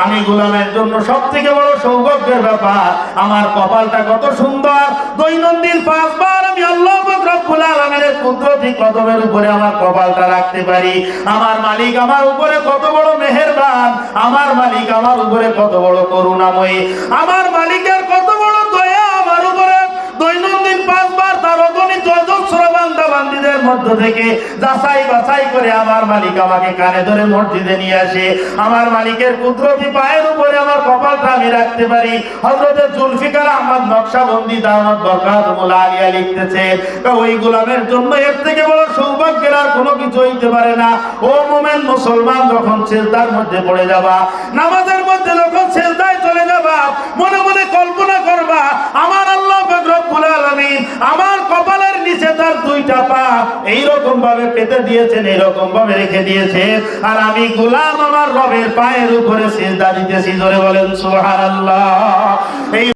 আমি গোলামের জন্য সবথেকে বড় সৌভাগ্যের ব্যাপার আমার কপালটা কত সুন্দর। দৈনন্দিন 5 বার আমি আল্লাহ পাক রব্বুল আলামিনের কুদরতি কদমের উপরে আমার কপালটা রাখতে পারি। আমার মালিক আমার উপরে কত বড় মেহেরবান, আমার মালিক আমার উপরে কত বড় করুণাময়ী, আমার মালিকের কত বড় দয়া আমার উপরে। দৈনন্দিন 5 বার তার অগণিত অজস্র বান্দা বান্দীদের মধ্য থেকে যাচাই বাছাই করে আমার মালিক আমাকে কানে ধরে মসজিদে নিয়ে আসে। আমার মালিকের কুদরতি পায়ের উপরে আমার কপালটা আমি রাখতে পারি। হযরত জুলফিকার আহমদ নকশবন্দি দাওয়াত বরকাতুল আলিয়া লিখতেছে, ওই গোলামের জন্য এর থেকে বড় সৌভাগ্যের আর কোনো কিছু হইতে পারে না। ও মুমিন মুসলমান, যখন সিজদার মধ্যে পড়ে যাবা, নামাজের মধ্যে যখন সিজদায় চলে যাবা, মনে মনে কল্পনা করবা আমার আল্লাহ পাক রব্বুল আলামিন আমার কপালের নিচে তার 2টা পা এইরকম ভাবে পেতে দিয়েছেন, এইরকম ভাবে রেখে দিয়েছেন, আর আমি গোলাম আমার রবের পায়ের উপরে সিজদা দিতেছি। জোরে বলেন সুবহানাল্লাহ। এই